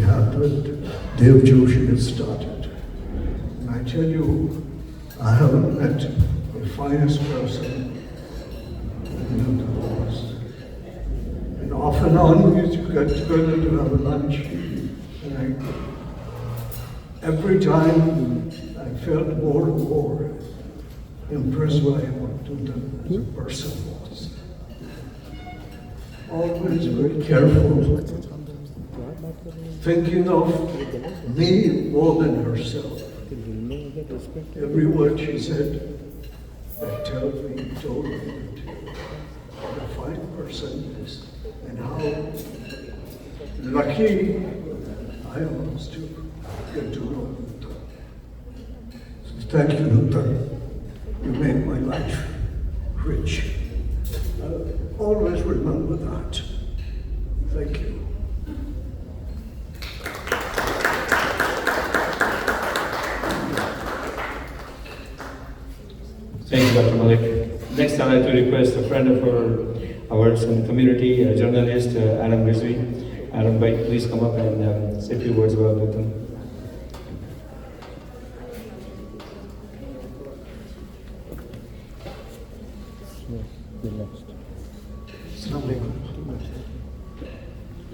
happened, Dev Joshi had started. And I tell you, I haven't met the finest person in the past. And off and on, we used to get together to have a lunch. And every time I felt more and more impressed by what Nutan as a person was. Always very careful, thinking of me more than herself. Every word she said, that told me what a fine person is and how lucky I was to get to know Nutan. So thank you, Nutan. You made my life rich. I'll always remember that. Thank you. Thank you, Dr. Malik. Next, I'd like to request a friend of ours in the community, a journalist, Adam Rizvi. Adam, please come up and say a few words about Nutan.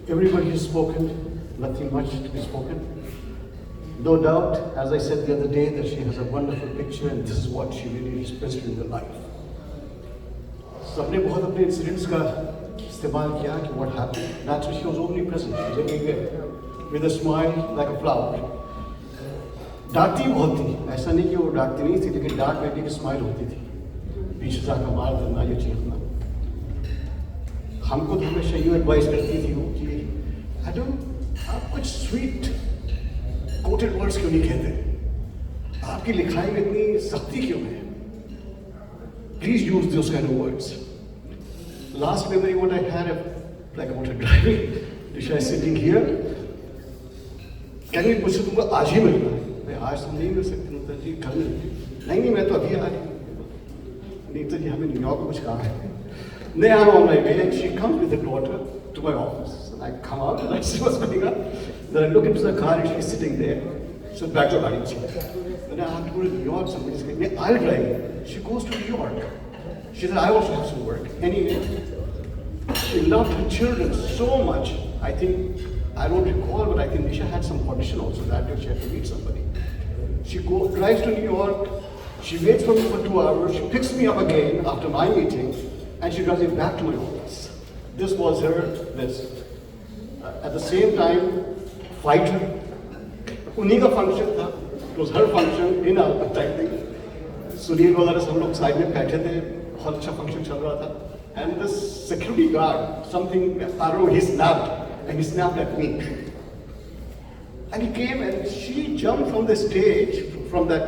Everybody has spoken, nothing much to be spoken. No doubt, as I said the other day, that she has a wonderful picture and this is what she really expressed in her life. सबने बहुत अपने incidents का इस्तेमाल किया कि what happened. Naturally, she was omnipresent. She was everywhere with a smile like a flower. डांटती बहुत थी. ऐसा नहीं कि वो डांटती नहीं थी, लेकिन डांट में भी एक स्माइल होती थी. पीछे से आकर मार देना ये चीखना. हमको तो हमेशा यूँ एडवाइस करती थी वो कि आप कुछ स्वीट कोटेड वर्ड्स क्यों नहीं कहते? आपकी लिखाई में इतनी सख्ती क्यों है? Please use those kind of words. Last memory what I had like about her driving, Disha is sitting here. कहनी मुझसे तुमको आज ही मिलना है. मैं आज तो नहीं मिल सकती नुतन जी, कल नहीं मैं तो अभी आ रही हूँ. नहीं तो जी हमें न्यूयॉर्क में कुछ काम है. Then I'm on my way and she comes with her daughter to my office. And I come out and I see what's going on. Then I look into the car and she's sitting there. So back to her Then I have to go to New York. Somebody's going, I'll drive. She goes to New York. She said, I also have some work. Anyway, she loved her children so much. I think, I don't recall, but I think Nisha had some audition also that day. She had to meet somebody. She drives to New York. She waits for me for 2 hours. She picks me up again after my meeting. And she drives me back to my office. This was her list. At the same time, fighter. उन्हीं का function था. It was her function in our type thing. Sunil वगैरह सब लोग side में बैठे थे. बहुत अच्छा function चल रहा था. And this security guard, something, I don't know, he snapped. And he snapped at me. And he came and she jumped from the stage, from that,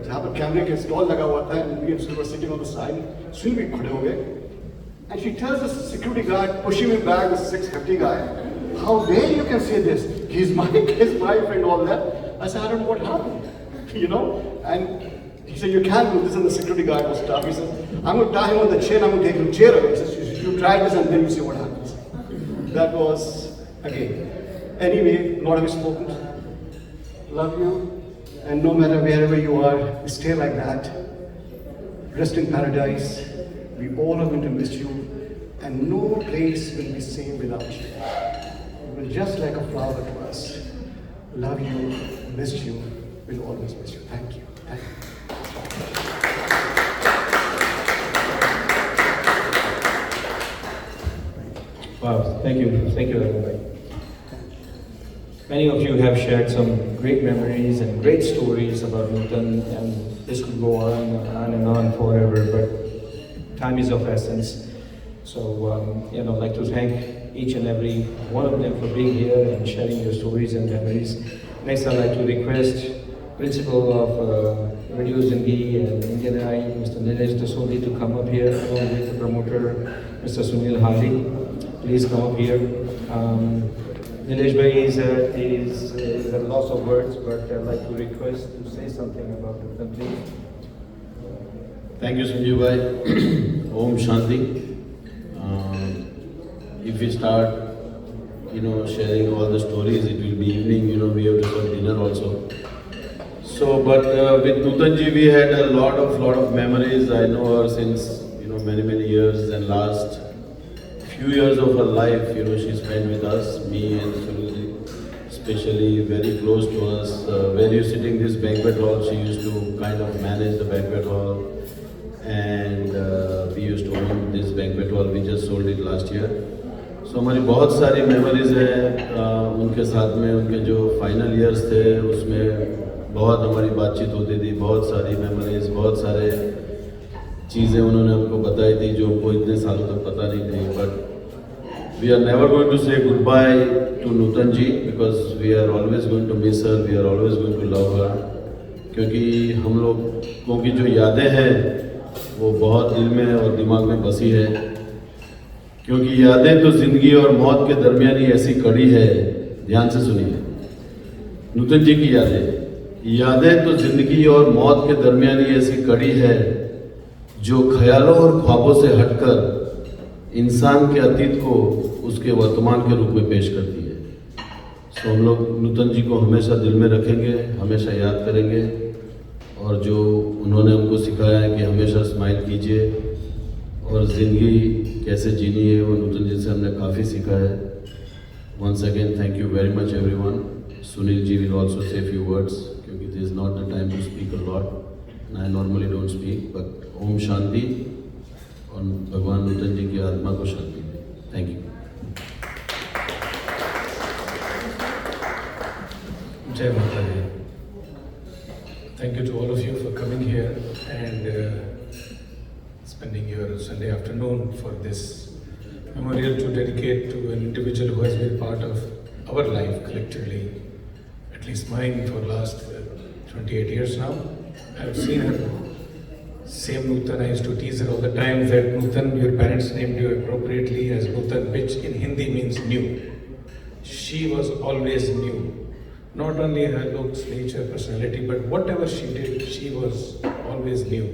जहाँ पर कैमरे के स्टॉल लगा हुआ था, and we were sitting on the side. Sunil भी खड़े हो गए. And she tells the security guard, pushing me back, this 650 guy, how dare you can say this? He's my friend, all that. I said, I don't know what happened, you know? And he said, you can't do this, and the security guard was tough. He said, I'm going to tie him on the chair, I'm going to take his chair away. He says, you try this and then you see what happens. That was, again. Anyway, not having spoken. Love you. And no matter wherever you are, stay like that. Rest in paradise. We all are going to miss you, and no place will be same without you. You will just like a flower to us. Love you, miss you, will always miss you. Thank you. Thank you. Wow, thank you, everybody. Many of you have shared some great memories and great stories about Nutan, and this could go on and on forever, but time is of essence. So, I'd like to thank each and every one of them for being here and sharing your stories and memories. Next, I'd like to request Principal of Radio Zindagi and Indian Eye, Mr. Nilesh Dasoli, to come up here, along with the promoter, Mr. Sunil Hadi. Please come up here. Nilesh Bhai is a loss of words, but I'd like to request to say something about it, please. Thank you, Sanjeev Bhai. Om Shanti. If we start, sharing all the stories, it will be evening, we have to serve dinner also. So, but with Nutanji, we had a lot of memories. I know her since, many years, and last few years of her life, she spent with us, me and Sunilji, especially very close to us. Where you sitting this banquet hall, she used to kind of manage the banquet hall, and we used to own this banquet hall. We just sold it last year. So हमारी बहुत सारी memories हैं उनके साथ में. उनके जो final years थे उसमें बहुत हमारी बातचीत होती थी, बहुत सारी मेमोरीज, बहुत सारे चीज़ें उन्होंने हमको बताई थी जो हमको इतने सालों तक पता नहीं थी. But we are never going to say good bye to Nutan ji, because we are always going to miss her, we are always going to love her. क्योंकि हम लोगों की जो यादें हैं वो बहुत दिल में और दिमाग में बसी है. क्योंकि यादें तो जिंदगी और मौत के दरमियानी ऐसी कड़ी है. ध्यान से सुनिए, नूतन जी की यादें तो जिंदगी और मौत के दरमियानी ऐसी कड़ी है जो ख्यालों और ख्वाबों से हटकर इंसान के अतीत को उसके वर्तमान के रूप में पेश करती है. सो हम लोग नूतन जी को हमेशा दिल में रखेंगे, हमेशा याद करेंगे, और जो उन्होंने हमको सिखाया है कि हमेशा स्माइल कीजिए और ज़िंदगी कैसे जीनी है, वो नूतन जी से हमने काफ़ी सीखा है. Once again thank you very much everyone. Sunil ji will also say few words, क्योंकि this is not the time to speak a lot. I normally don't speak, but Om Shanti, और भगवान नूतन जी की आत्मा को शांति दे. Thank you. Jai Mata Di. Thank you to all of you for coming here and spending your Sunday afternoon for this memorial to dedicate to an individual who has been part of our life collectively, at least mine for last 28 years now. I have seen her. Same Nutan, I used to tease her all the time that Nutan, your parents named you appropriately as Nutan, which in Hindi means new. She was always new. Not only her looks, nature, personality, but whatever she did, she was always new.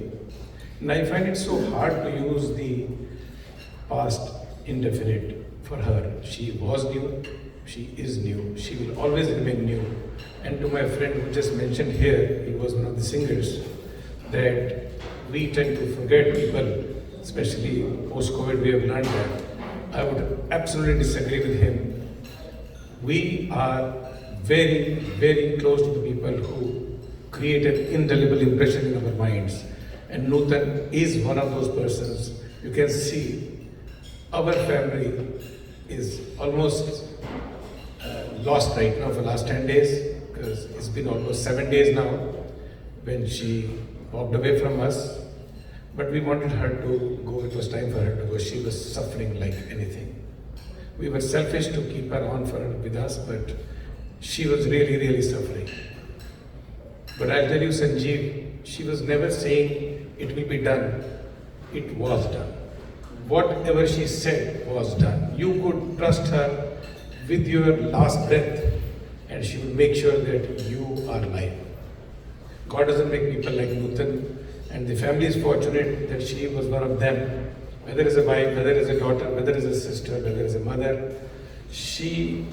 And I find it so hard to use the past indefinite for her. She was new, she is new, she will always remain new. And to my friend who just mentioned here, he was one of the singers, that we tend to forget people, especially post-COVID, we have learned that. I would absolutely disagree with him. We are very, very close to the people who create an indelible impression in our minds. And Nutan is one of those persons. You can see our family is almost lost right now for last 10 days, because it's been almost 7 days now when she walked away from us. But we wanted her to go, it was time for her to go. She was suffering like anything. We were selfish to keep her on for with us, but she was really, really suffering. But I'll tell you, Sanjeev, she was never saying it will be done. It was done. Whatever she said was done. You could trust her with your last breath, and she will make sure that you are alive. God doesn't make people like Nutan, and the family is fortunate that she was one of them. Whether as a wife, whether as a daughter, whether as a sister, whether as a mother, she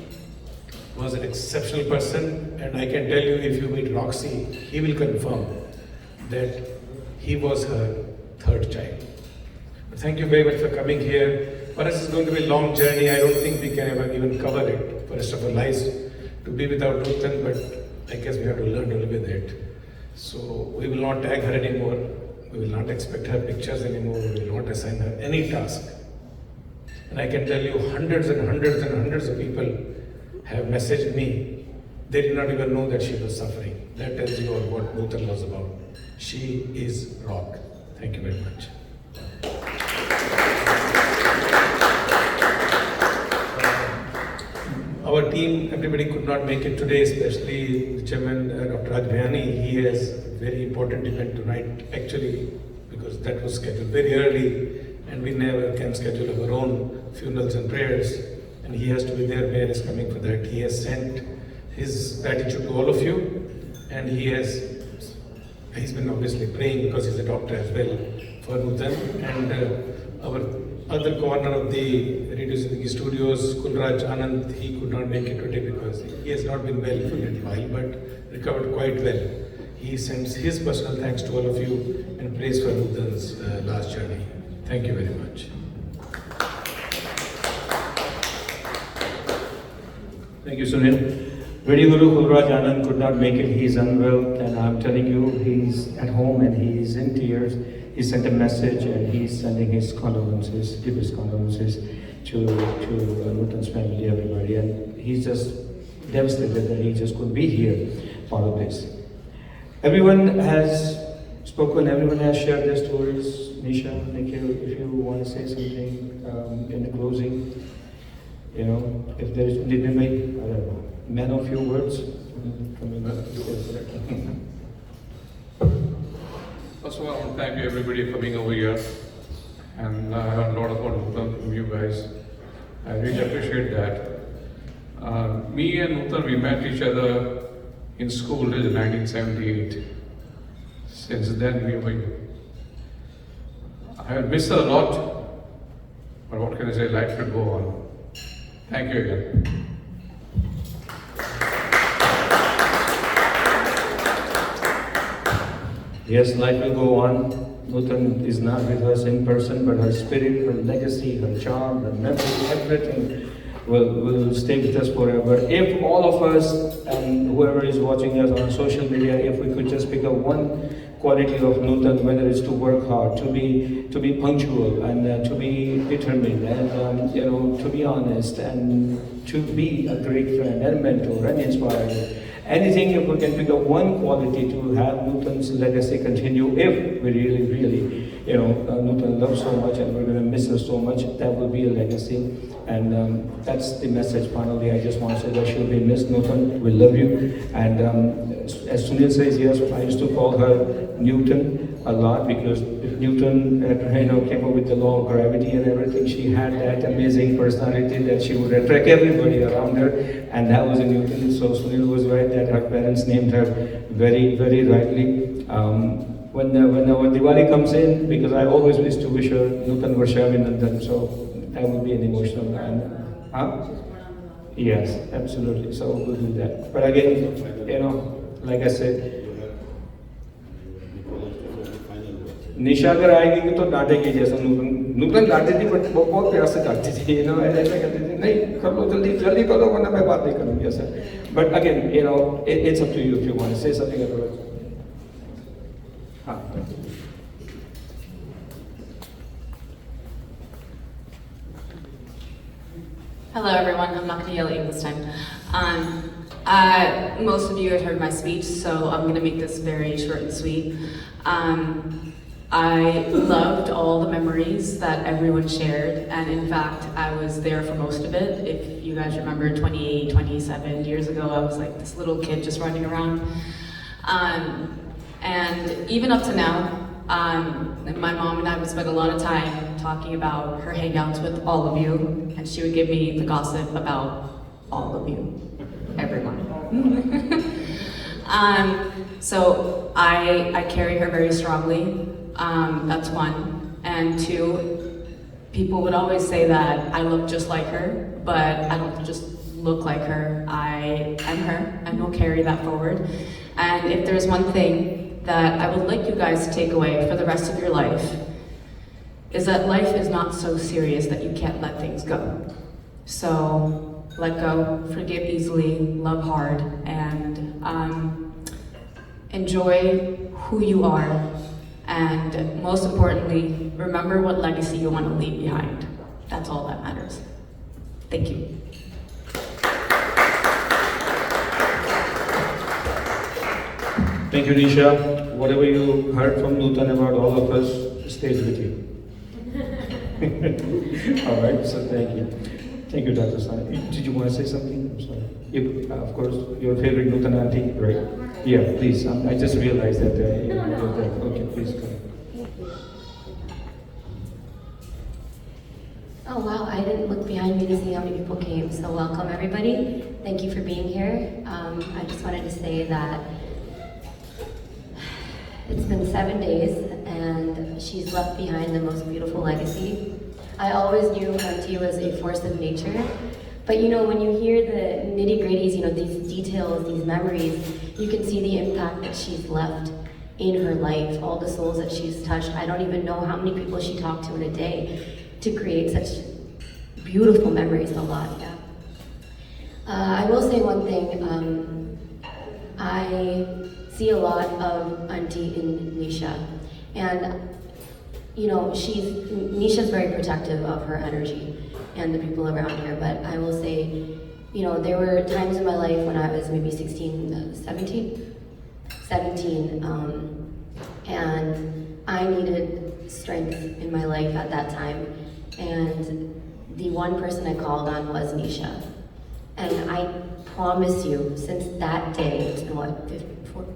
was an exceptional person. And I can tell you, if you meet Roxy, he will confirm that he was her third child. But thank you very much for coming here. For us, it's going to be a long journey. I don't think we can ever even cover it for the rest of our lives to be without Nutan, but I guess we have to learn to live with it. So we will not tag her anymore. We will not expect her pictures anymore. We will not assign her any task. And I can tell you, hundreds and hundreds and hundreds of people have messaged me. They did not even know that she was suffering. That tells you all what Nutan was about. She is rock. Thank you very much. Our team, everybody could not make it today, especially the chairman, Dr. Rajbhayani. He has a very important event tonight, actually, because that was scheduled very early, and we never can schedule our own funerals and prayers. And he has to be there. Mayor is coming for that. He has sent his gratitude to all of you, and he's been obviously praying, because he's a doctor as well, for Nutan. And our other corner of the Radio Zindagi Studios, Kulraj Anand, he could not make it today because he has not been well for a little while, but recovered quite well. He sends his personal thanks to all of you and prays for Nutan's last journey. Thank you very much. Thank you, Sunil. Radio Guru Kulraj Anand could not make it. He's unwell, and I'm telling you, he's at home and he's in tears. He sent a message and he's sending his condolences, deepest condolences to Nutan's family, everybody. And he's just devastated that he just couldn't be here for all of this. Everyone has spoken, everyone has shared their stories. Nisha, Nikhil, if you want to say something in the closing, you know, if there's, did we make, I don't know, men of few words? First of all, I want to thank you everybody for being over here. And I heard a lot about Nutan from you guys. I really appreciate that. Me and Nutan, we met each other in school in 1978. Since then, we were. I have missed her a lot, but what can I say? Life should go on. Thank you again. Yes, life will go on. Nutan is not with us in person, but her spirit, her legacy, her charm, her memory, everything will stay with us forever. If all of us and whoever is watching us on social media, if we could just pick up one quality of Nutan, whether it's to work hard, to be punctual, and to be determined, and you know, to be honest, and to be a great friend and mentor and inspirer. Anything, if we can pick up one quality to have Nutan's legacy continue, if we really, you know, Nutan loves so much and we're going to miss her so much, that will be a legacy. And that's the message. Finally, I just want to say that she'll be missed. Nutan, we love you. And as Sunil says, yes, I used to call her Newton a lot, because if Newton came up with the law of gravity and everything, she had that amazing personality that she would attract everybody around her, and that was a Newton. So Sunil was right that her parents named her very, very rightly. When our Diwali comes in, because I always used to wish her Nutan Varshavinandan, so that would be an emotional man. Huh? Yes, absolutely. So we'll do that. But again, you know, like I said, निशा अगर आएगी तो डांटेगी, जैसा नूतन डांटती थी, but वो बहुत प्यार से डांटती थी, you know, ऐसा कहती थी, नहीं कर लो, जल्दी करो, वरना मैं बात नहीं करूँगी ऐसा. But again, you know, it's up to you if you want to say something about it. हाँ. Hello everyone, I'm not going to yell at you this time. Most of you have heard my speech, so I'm going to make this very short and sweet. I loved all the memories that everyone shared, and in fact, I was there for most of it. If you guys remember 28, 27 years ago, I was like this little kid just running around. And even up to now, my mom and I would spend a lot of time talking about her hangouts with all of you, and she would give me the gossip about all of you, everyone. So I carry her very strongly. That's one. And two, people would always say that I look just like her, but I don't just look like her. I am her, and we'll carry that forward. And if there's one thing that I would like you guys to take away for the rest of your life, is that life is not so serious that you can't let things go. So let go, forgive easily, love hard, and enjoy who you are. And most importantly, remember what legacy you want to leave behind. That's all that matters. Thank you. Thank you, Nisha. Whatever you heard from Nutan about all of us stays with you. All right, so thank you. Thank you, Dr. Sani. Did you want to say something? I'm sorry. You, of course, your favorite Nutan auntie, right? Yeah, please. I just realized that. Okay, please go ahead. Oh wow, I didn't look behind me to see how many people came, so welcome everybody. Thank you for being here. I just wanted to say that it's been 7 days and she's left behind the most beautiful legacy. I always knew Auntie was a force of nature. But you know, when you hear the nitty-gritties, you know, these details, these memories, you can see the impact that she's left in her life, all the souls that she's touched. I don't even know how many people she talked to in a day to create such beautiful memories. A lot, yeah. I will say one thing. I see a lot of Auntie in Nisha, and you know, Nisha's very protective of her energy and the people around her, but I will say, you know, there were times in my life when I was maybe 17, and I needed strength in my life at that time, and the one person I called on was Nisha. And I promise you, since that day, it's been what,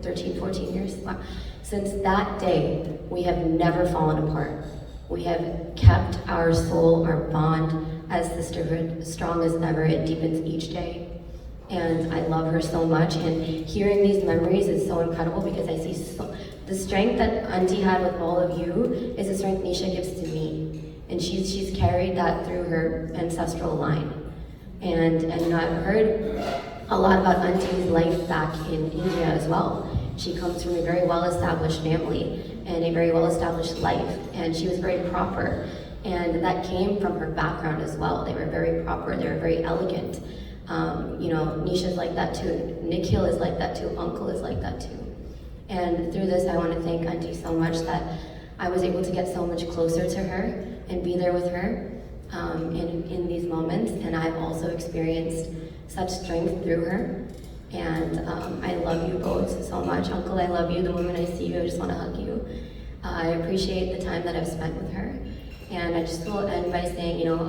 13, 14 years? Wow. Since that day, we have never fallen apart. We have kept our soul, our bond as sisterhood strong as ever. It deepens each day. And I love her so much. And hearing these memories is so incredible because I see the strength that Auntie had with all of you is the strength Nisha gives to me. And she's carried that through her ancestral line. And you know, I've heard a lot about Auntie's life back in India as well. She comes from a very well-established family and a very well-established life, and she was very proper. And that came from her background as well. They were very proper, they were very elegant. You know, Nisha's like that too. Nikhil is like that too, Uncle is like that too. And through this, I want to thank Auntie so much that I was able to get so much closer to her and be there with her in these moments. And I've also experienced such strength through her. And I love you both so much. Uncle, I love you. The moment I see you, I just want to hug you. I appreciate the time that I've spent with her. And I just will end by saying, you know,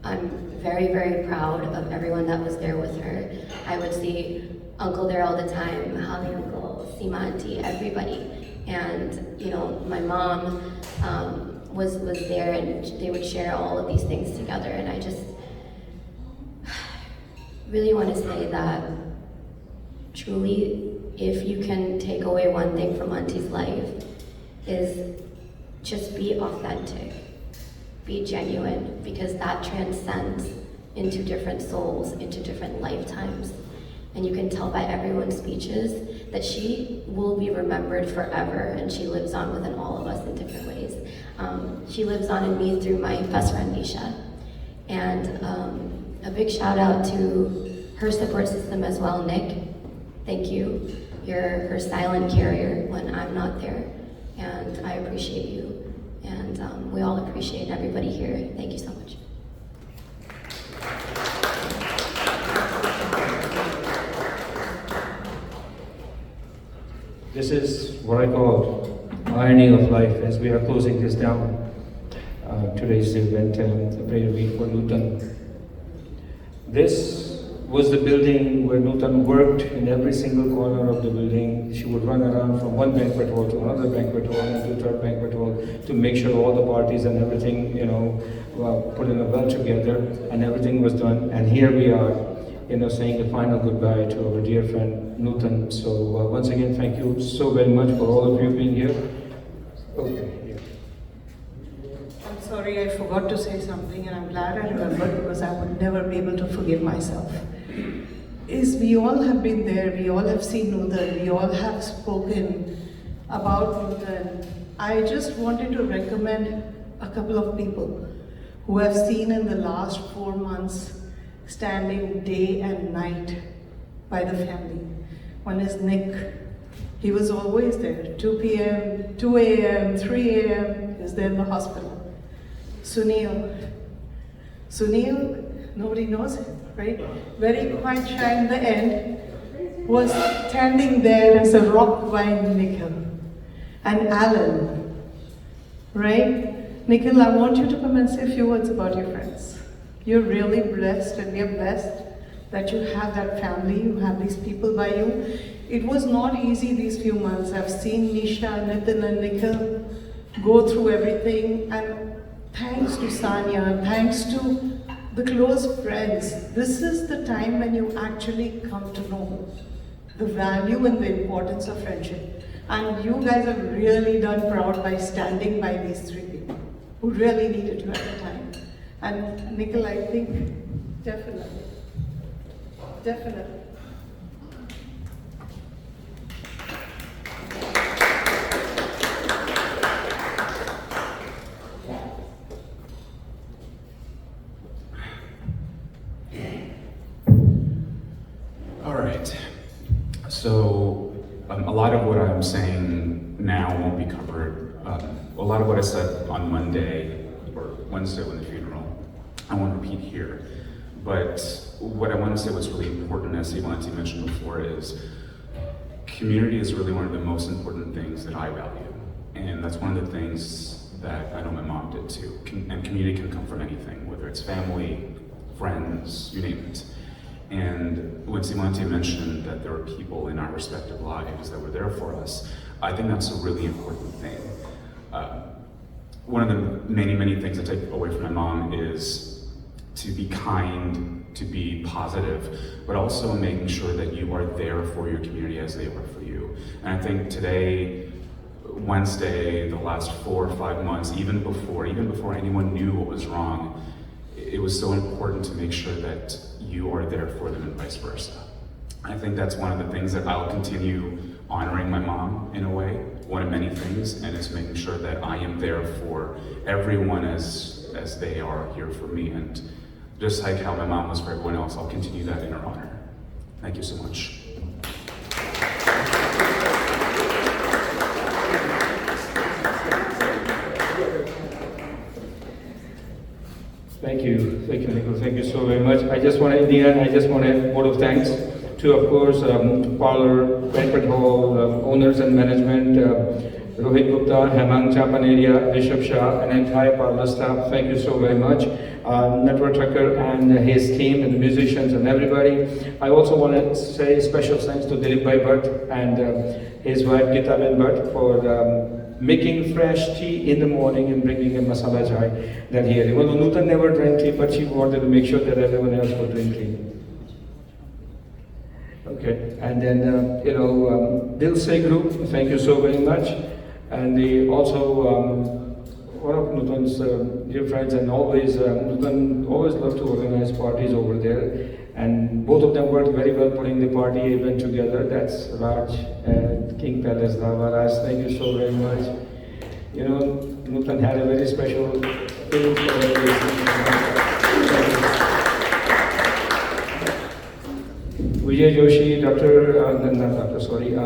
I'm very, very proud of everyone that was there with her. I would see Uncle there all the time, Holly Uncle, Seema Auntie, everybody. And, you know, my mom was there, and they would share all of these things together. And I just really want to say that truly, if you can take away one thing from Auntie's life, is just be authentic, be genuine, because that transcends into different souls, into different lifetimes. And you can tell by everyone's speeches that she will be remembered forever, and she lives on within all of us in different ways. She lives on in me through my best friend, Nisha. And a big shout out to her support system as well, Nick. Thank you. You're her silent carrier when I'm not there. And I appreciate you. And we all appreciate everybody here. Thank you so much. This is what I call irony of life as we are closing this down. Today's event, a prayer week for Nutan. This was the building where Nutan worked. In every single corner of the building, she would run around from one banquet hall to another banquet hall and to a third banquet hall to make sure all the parties and everything, you know, put in a well together, and everything was done. And here we are, you know, saying the final goodbye to our dear friend Nutan. So once again, thank you so very much for all of you being here. Okay. I'm sorry, I forgot to say something, and I'm glad I remembered because I would never be able to forgive myself. We all have been there, we all have seen Nutan, we all have spoken about Nutan. I just wanted to recommend a couple of people who I've seen in the last 4 months standing day and night by the family. One is Nick. He was always there, 2 p.m., 2 a.m., 3 a.m., he was there in the hospital. Sunil, nobody knows him, right? Very quiet, shy in the end, was standing there as a rock by Nikhil. And Alan, right? Nikhil, I want you to come and say a few words about your friends. You're really blessed, and we are blessed that you have that family, you have these people by you. It was not easy these few months. I've seen Nisha, Nitin and Nikhil go through everything, and thanks to Sanya, thanks to the close friends, this is the time when you actually come to know the value and the importance of friendship. And you guys have really done proud by standing by these 3 people. who really needed you at the time. And Nikhil, I think, definitely. All right. So a lot of what I'm saying now won't be covered. A lot of what I said on Monday or Wednesday when the funeral, I won't repeat here. But what I want to say what's really important, as Sivanti mentioned before, is community is really one of the most important things that I value. And that's one of the things that I know my mom did too. And community can come from anything, whether it's family, friends, you name it. And when Sivanti mentioned that there were people in our respective lives that were there for us, I think that's a really important thing. One of the many, many things I take away from my mom is to be kind, to be positive, but also making sure that you are there for your community as they are for you. And I think today, Wednesday, the last 4 or 5 months, even before anyone knew what was wrong, it was so important to make sure that you are there for them and vice versa. I think that's one of the things that I'll continue honoring my mom in a way, one of many things, and it's making sure that I am there for everyone as they are here for me. And just like how my mom was for everyone else, I'll continue that in her honor. Thank you so much. Thank you, Nikhil. Thank you so very much. I just want to a vote of thanks to, of course, parlor, banquet hall, owners and management, Rohit Gupta, Hemang Chapaneria, Rishabh Shah, and entire parlor staff. Thank you so very much. Network Trucker and his team and the musicians and everybody. I also want to say special thanks to Dilip Bhai Bhatt and his wife Gita Ben Bhatt for making fresh tea in the morning and bringing a masala chai that he had. Even though Nutan never drank tea, but she wanted to make sure that everyone else would drink tea. Okay, and then, Dil Se Group, thank you so very much. And one of Nutan's dear friends, and Nutan always loved to organize parties over there. And both of them worked very well putting the party event together. That's Raj and King Palace Dhaba. Raj, thank you so very much. You know, Nutan had a very special feeling for Vijay Joshi,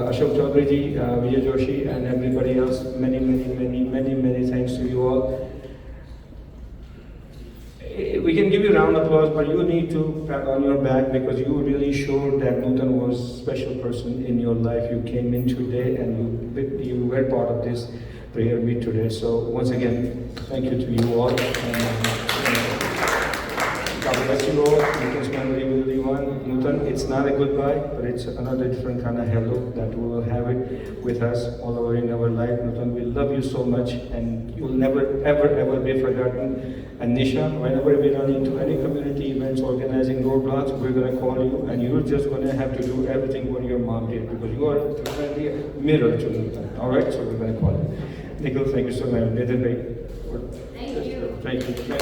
Ashok Chaudhary ji, Vijay Joshi, and everybody else. Many thanks to you all. We can give you a round of applause, but you need to pat on your back because you really showed that Nutan was a special person in your life. You came in today and you were part of this prayer meet today. So once again, thank you to you all. God bless you all. Nutan's memory will live on. Nutan, it's not a goodbye, but it's another different kind of hello that we will have it with us all over in our life. Nutan, we love you so much and you'll never, ever be forgotten. And Nisha, whenever we run into any community events, organizing roadblocks, we're going to call you and you're just going to have to do everything what your mom did because you are really a mirror to Nutan. All right, so we're going to call you. Nikhil, thank you so much. Nathan, Thank you. Thank you.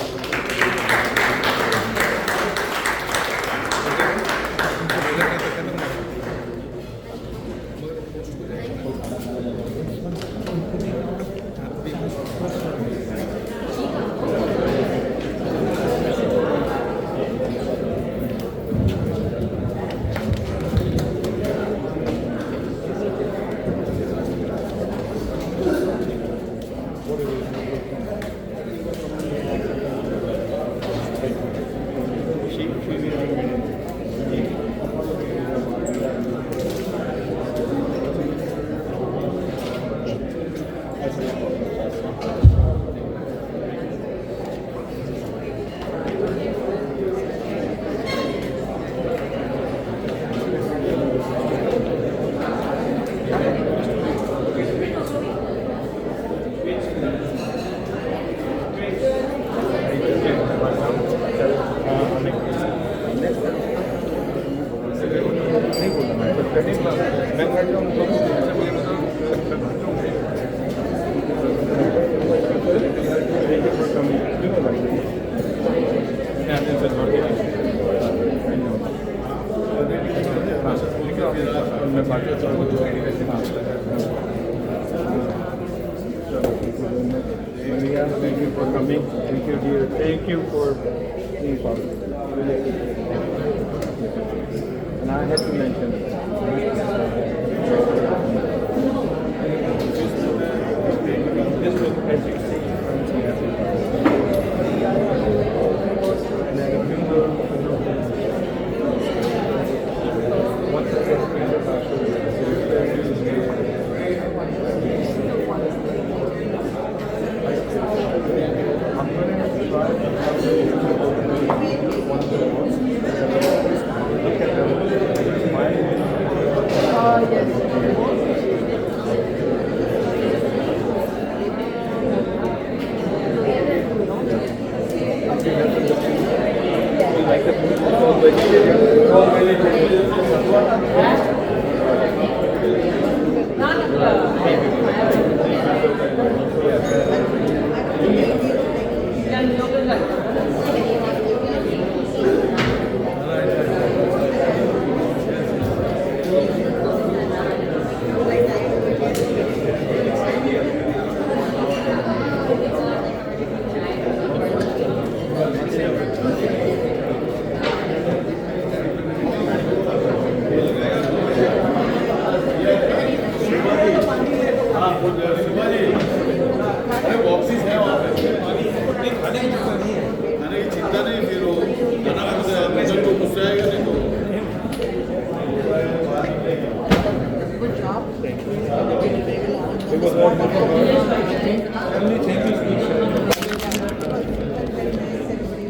Maria, thank you for coming. Thank you, dear. Thank you for being part of it. And I had to mention this book, as you see, and then if you go once I get I'm going to try to look at them.